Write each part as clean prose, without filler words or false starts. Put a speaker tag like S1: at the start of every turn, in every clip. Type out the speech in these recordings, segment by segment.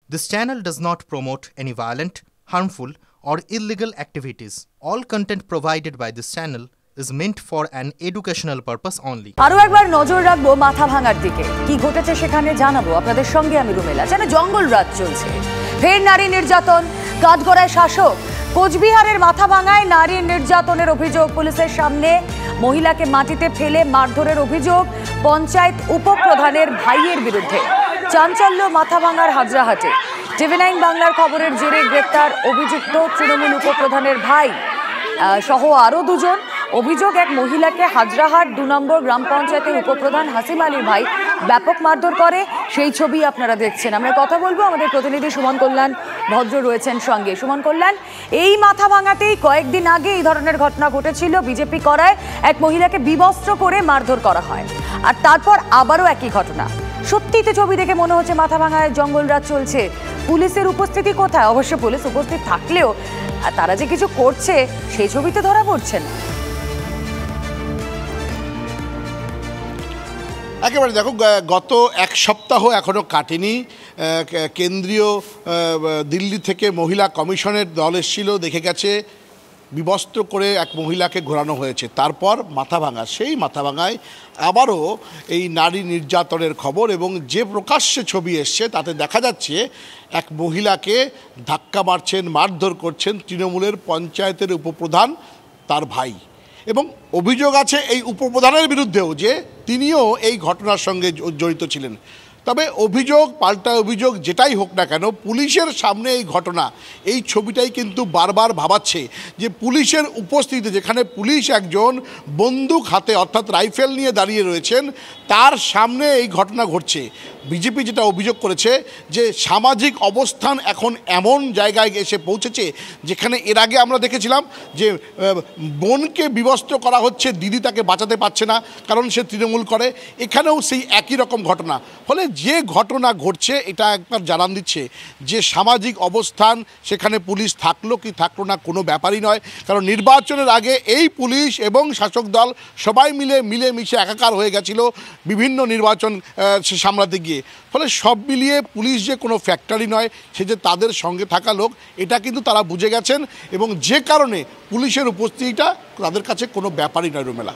S1: This channel does not promote any violent, harmful, or illegal activities. All content provided by this channel is meant for an educational purpose only.
S2: আরো একবার নজর রাখবো মাথা ভাঙার দিকে। কি ঘটেছে সেখানে জানাবো আপনাদের সঙ্গে আমি রুমেলা। যেন জঙ্গল রাত চলছে। ফের নারী নির্যাতন, কাঠগড়ায় শাসক। কোচবিহারের মাথা ভাঙায় নারী নির্যাতনের অভিযোগ। পুলিশের সামনে মহিলাকে মাটিতে ফেলে মারধরের অভিযোগ পঞ্চায়েত উপপ্রধানের ভাইয়ের বিরুদ্ধে। চাঞ্চল্য মাথা ভাঙার হাজরাহাটে। টিভি9 বাংলার খবরের জেরে গ্রেপ্তার অভিযুক্ত তৃণমূল উপপ্রধানের ভাই সহ আরও দুজন। অভিযোগ, এক মহিলাকে হাজরাহাট 2 নম্বর গ্রাম পঞ্চায়েতের উপপ্রধান হাসিম আলীর ভাই ব্যাপক মারধর করে। সেই ছবি আপনারা দেখছেন। আমরা কথা বলবো, আমাদের প্রতিনিধি সুমন কল্যাণ ভদ্র রয়েছেন সঙ্গে। সুমন কল্যাণ, এই মাথা ভাঙাতেই কয়েকদিন আগে এই ধরনের ঘটনা ঘটেছিল। বিজেপি করায় এক মহিলাকে বিবস্ত্র করে মারধর করা হয়, আর তারপর আবারও একই ঘটনা। সত্যিতে ছবি দেখে মনে হচ্ছে মাথা ভাঙায় জঙ্গলরাজ চলছে। পুলিশের উপস্থিতি কোথায়? অবশ্য পুলিশ উপস্থিত থাকলেও তারা যে কিছু করছে সেই ছবিতে ধরা পড়ছেন।
S3: একেবারে দেখো, গত এক সপ্তাহ এখনও কাটেনি। কেন্দ্রীয় দিল্লি থেকে মহিলা কমিশনের দল এসেছিল, দেখে গেছে বিবস্ত্র করে এক মহিলাকে ঘোরানো হয়েছে। তারপর মাথা ভাঙা, সেই মাথা ভাঙায় আবারও এই নারী নির্যাতনের খবর, এবং যে প্রকাশ্যে ছবি এসছে তাতে দেখা যাচ্ছে এক মহিলাকে ধাক্কা মারছেন, মারধর করছেন তৃণমূলের পঞ্চায়েতের উপপ্রধান তার ভাই। এবং অভিযোগ আছে এই উপপ্রধানের বিরুদ্ধেও যে তিনিও এই ঘটনার সঙ্গে জড়িত ছিলেন। তবে অভিযোগ পাল্টা অভিযোগ যেটাই হোক না কেন, পুলিশের সামনে এই ঘটনা, এই ছবিটাই কিন্তু বারবার ভাবাচ্ছে যে পুলিশের উপস্থিতিতে, যেখানে পুলিশ একজন বন্দুক হাতে অর্থাৎ রাইফেল নিয়ে দাঁড়িয়ে রয়েছেন, তার সামনে এই ঘটনা ঘটছে। বিজেপি যেটা অভিযোগ করেছে যে সামাজিক অবস্থান এখন এমন জায়গায় এসে পৌঁছেছে যেখানে এর আগে আমরা দেখেছিলাম যে বোনকে বিবস্ত্র করা হচ্ছে, দিদি তাকে বাঁচাতে পারছে না কারণ সে তৃণমূল করে। এখানেও সেই একই রকম ঘটনা। ফলে যে ঘটনা ঘটছে এটা একবার জানান দিচ্ছে যে সামাজিক অবস্থান সেখানে পুলিশ থাকলো কি থাকলো না কোনো ব্যাপারই নয়। কারণ নির্বাচনের আগে এই পুলিশ এবং শাসক দল সবাই মিলেমিশে একাকার হয়ে গেছিল বিভিন্ন নির্বাচন সামলাতে গিয়ে। ফলে সব মিলিয়ে পুলিশ যে কোনো ফ্যাক্টরি নয়, সে যে তাদের সঙ্গে থাকা লোক, এটা কিন্তু তারা বুঝে গেছেন, এবং যে কারণে পুলিশের উপস্থিতিটা তাদের কাছে কোনো ব্যাপারই নয়। রুমেলা,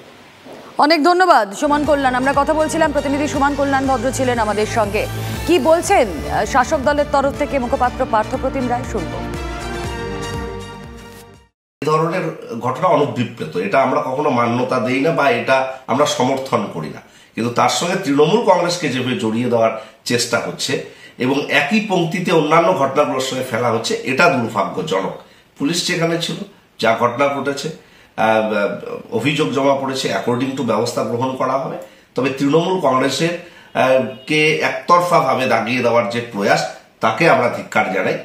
S2: অনেক ধন্যবাদ সুমন কল্যাণ। আমরা কথা বলছিলাম, প্রতিনিধি সুমন কল্যাণ ভদ্র ছিলেন আমাদের সঙ্গে। কি বলছেন শাসক দলের তরফ থেকে মুখপাত্র পার্থপ্রতিম রায়, শুনবো।
S4: এই ধরনের ঘটনা অনুদ্বীপ্ত, এটা আমরা কখনো মান্যতা দেই না বা এটা আমরা সমর্থন করি না। কিন্তু তার সঙ্গে তৃণমূল কংগ্রেসকে যেভাবে জড়িয়ে দেওয়ার চেষ্টা হচ্ছে এবং একই পংক্তিতে অন্যান্য ঘটনাগুলোর সঙ্গে ফেলা হচ্ছে, এটা দুর্ভাগ্যজনক। পুলিশ যেখানে ছিল, যা ঘটনা ঘটেছে, অভিযোগ জমা পড়েছে, অ্যাকর্ডিং টু ব্যবস্থা গ্রহণ করা হবে। তবে তৃণমূল কংগ্রেসের কে একতরফাভাবে দাগিয়ে দেওয়ার যে প্রয়াস, তাকে আমরা ধিক্কার জানাই।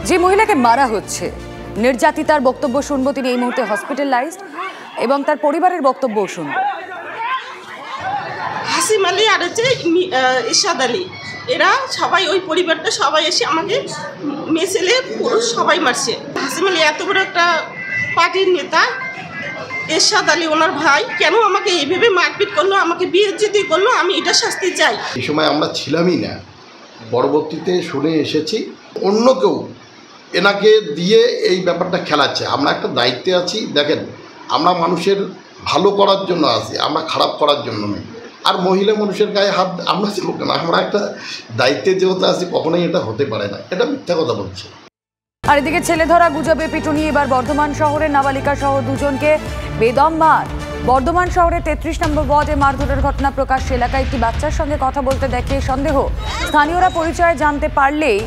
S2: যে মহিলাকে মারা হচ্ছে, নির্যাতিতার বক্তব্য শুনবো। তিনি এই মুহূর্তে হসপিটালাইজড, এবং তার পরিবারের বক্তব্য শুনবো।
S5: হাসিম আলী আর হচ্ছে ইরশাদ আলী, এরা সবাই ওই পরিবারটা সবাই এসে আমাকে মেয়ে ছেলে পুরুষ সবাই মারছে। হাসিম আলী এত বড় একটা পার্টির নেতা, ইরশাদ আলী ওনার ভাই, কেন আমাকে এইভাবে মারপিট করলো, আমাকে বিয়েজ্জতি করলো, আমি এটা শাস্তি চাই।
S6: এই সময় আমরা ছিলামই না, পরবর্তীতে শুনে এসেছি অন্য কেউ এনাকে দিয়ে এই ব্যাপারটা খেলাচ্ছে। আমরা একটা দায়িত্বে আছি। দেখেন, আমরা মানুষের ভালো করার জন্য আছি, আমরা খারাপ করার জন্য নই। আর মহিলা মানুষের গায়ে হাত আমরা চলুক না, আমরা একটা দায়িত্বে যেহেতু আছি, কখনোই এটা হতে পারে না। এটা মিথ্যা কথা বলছে।
S2: আর এদিকে ছেলে ধরা গুজবে পিটুনি এবার বর্ধমান শহরের নাবালিকা সহ দুজনকে বেদম মার। বর্ধমান শহরে 33 নম্বর ওয়ার্ডে মারধরের ঘটনা প্রকাশ্যে। এলাকায় একটি বাচ্চার সঙ্গে কথা বলতে দেখে সন্দেহ। স্থানীয়রা পরিচয় জানতে পারলেই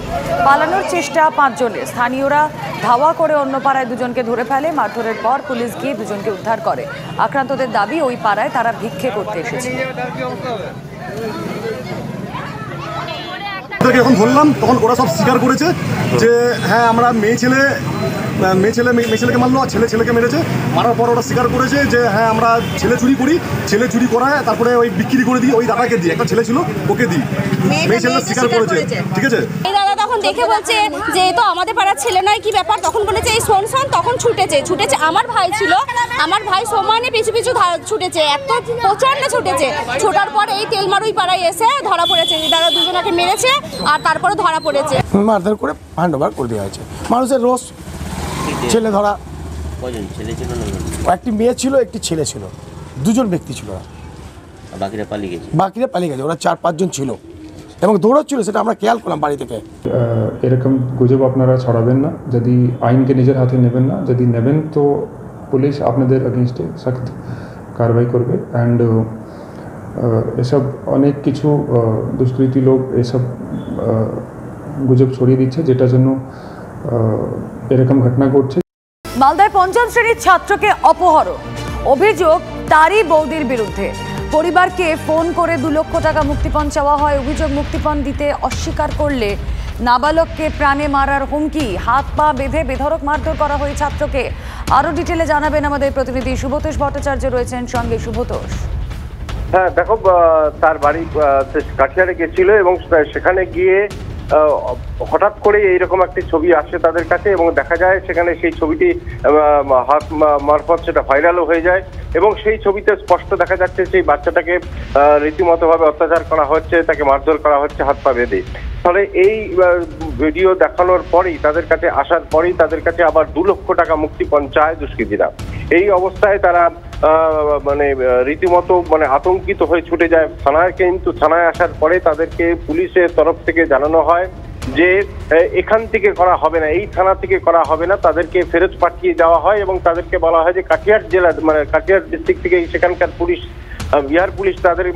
S2: পালানোর চেষ্টা 5 জনের। স্থানীয়রা ধাওয়া করে অন্য পাড়ায় দুজনকে ধরে ফেলে। মারধরের পর পুলিশ গিয়ে দুজনকে উদ্ধার করে। আক্রান্তদের দাবি, ওই পাড়ায় তারা ভিক্ষে করতে এসেছে।
S7: যখন ধরলাম তখন ওরা সব স্বীকার করেছে যে হ্যাঁ আমরা মেয়ে ছেলেকে মারলো, আর ছেলেকে মেরেছে। মারার পর ওরা স্বীকার করেছে যে হ্যাঁ আমরা ছেলে চুরি করায় তারপরে ওই বিক্রি করে দিই, ওই দাদাকে দিই, একটা ছেলে ছিল ওকে দিই। মেয়ে ছেলে স্বীকার করেছে। ঠিক আছে,
S8: যখন দেখে বলছে যে এ তো আমাদের পাড়ার ছেলে নয়, কি ব্যাপার, তখন বলেছে এই শোন তখন ছুটেছে। আমার ভাই ছিল, আমার ভাই সমানে পিছু পিছু ছুটেছে, এত প্রচণ্ড ছুটেছে। ছোটার পর এই তেলমারুই পাড়ায় এসে ধরা পড়েছে, তারা দুজনাকে মেরেছে আর তারপরে ধরা পড়েছে।
S9: মারধর করে হ্যান্ড ওভার করে দেওয়া হয়েছে। মানুষের রোষ, ছেলে ধরা, একটি মেয়ে ছিল, একটি ছেলে ছিল, দুজন ব্যক্তি ছিল, বাকিরা পালিয়ে গেছে। ওরা 4-5 জন ছিল এবং দৌড়াচ্ছিল, সেটা আমরা খেয়াল করলাম বাড়ি থেকে।
S10: এরকম গুজব আপনারা ছড়াবেন না, যদি আইনকে নিজের হাতে নেবেন না, যদি নেবেন তো পুলিশ আপনাদের এগেনস্টে সখ্ত কারবাই করবে। অ্যান্ড এসব অনেক কিছু দুষ্কৃতী লোক এসব গুজব ছড়িয়ে দিচ্ছে, যেটার জন্য এরকম ঘটনা ঘটছে।
S2: মালদায় 5ম শ্রেণীর ছাত্রকে অপহরণ, অভিযোগ তারই বৌদির বিরুদ্ধে। পরিবারকে ফোন করে 2 লক্ষ টাকা মুক্তিপণ চাওয়া হয়। অভিযোগ মুক্তিপণ দিতে অস্বীকার করলে নাবালককে প্রাণে মারার হুমকি, হাত পা বেঁধে বেধড়ক মারধর করা হয় ছাত্রকে। আরও ডিটেলে জানাবেন আমাদের প্রতিনিধি শুভতোষ ভট্টাচার্য রয়েছেন সঙ্গে। শুভতোষ,
S11: হ্যাঁ দেখো, তার বাড়ি কাঠিয়ারে গেছিল এবং সেখানে গিয়ে হঠাৎ করে এইরকম একটি ছবি আসে তাদের কাছে এবং দেখা যায় সেখানে সেই ছবিটি হাত মারফত সেটা ভাইরালও হয়ে যায় এবং সেই ছবিতে স্পষ্ট দেখা যাচ্ছে সেই বাচ্চাটাকে রীতিমতোভাবে অত্যাচার করা হচ্ছে, তাকে মারধর করা হচ্ছে হাত পা বেঁধে। ফলে এই ভিডিও দেখানোর পরেই, তাদের কাছে আসার পরেই তাদের কাছে আবার 2 লক্ষ টাকা মুক্তিপণ চায় দুষ্কৃতীরা। এই অবস্থায় তারা রীতিমতো আতঙ্কিত হয়ে ছুটে যায় থানায়। কিন্তু থানায় আসার পরে তাদেরকে পুলিশের তরফ থেকে জানানো হয় যে এখান থেকে করা হবে না, এই থানা থেকে করা হবে না, তাদেরকে ফেরত পাঠিয়ে দেওয়া হয় এবং তাদেরকে বলা হয় যে কাটিহার জেলা কাটিহার ডিস্ট্রিক্ট থেকে সেখানকার পুলিশ, বিহার পুলিশ তাদের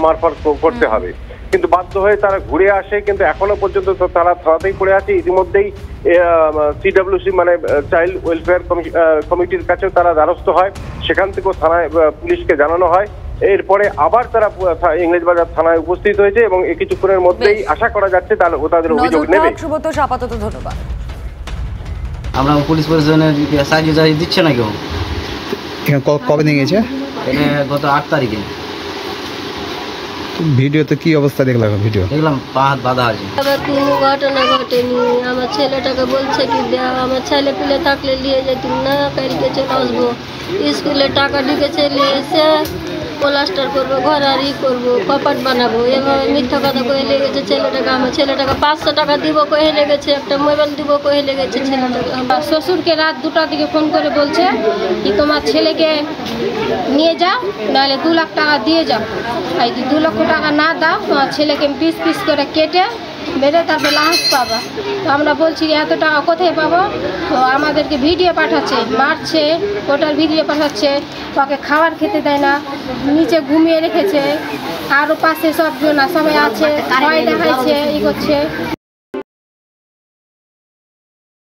S11: মারফত করতে হবে। কিন্তু বাধ্য হয়ে তারা ঘুরে আসে, কিন্তু এখনো পর্যন্ত তারা থানাতেই পড়ে আছে। ইতিমধ্যেই CWC চাইল্ড ওয়েলফেয়ার কমিটির কাছেও তারা দ্বারস্থ হয়, সেখান থেকেও থানায় পুলিশকে জানানো হয়। এরপরে আবার তারা ইংরেজবাজার থানায় উপস্থিত হয়েছে এবং কিছুক্ষণের মধ্যেই আশা করা যাচ্ছে তাদের অভিযোগ নেবে।
S2: শুভতোষ, আপাতত ধন্যবাদ।
S12: আমরা পুলিশ প্রশাসনের সাহায্য দিচ্ছে না কেউ।
S13: কবে নিয়ে গেছে?
S12: গত 8 তারিখে।
S13: ভিডিওতে কি অবস্থা দেখলাম?
S12: দেখলাম পা হাত বাঁধা আছে।
S14: কোনো ঘটনা ঘটেনি। আমার ছেলেটাকে বলছে কি দেওয়া, আমার ছেলে পিলে থাকলে নিয়ে যেতুম না, কালকে চলে আসবো। স্কুলে টাকা ঢুকেছে, নিয়ে এসে প্লাস্টার করবো, ঘর আর করবো, কপাট বানাবো, এভাবে মিথ্যা কথা কয়ে লেগেছে ছেলেটাকে। আমার ছেলেটাকে 500 টাকা দিব কয়ে লেগেছে, একটা মোবাইল দিব কয়ে লেগেছে ছেলেটাকে। আমার শ্বশুরকে রাত 2টার দিকে ফোন করে বলছে কি তোমার ছেলেকে নিয়ে যাও, নাহলে 2 লাখ টাকা দিয়ে যাও। এই 2 লক্ষ টাকা না দাও, তোমার ছেলেকে পিস পিস করে কেটে মেরে তারপরে লাশ পাবা। তো আমরা বলছি এত টাকা কোথায় পাবো? তো আমাদেরকে ভিডিও পাঠাচ্ছে, মারছে, ওটার ভিডিও পাঠাচ্ছে, ওকে খাবার খেতে দেয় না, নিচে ঘুমিয়ে রেখেছে, আরও পাশে সবজন সবাই আছে, ভয় দেখাইছে, করছে।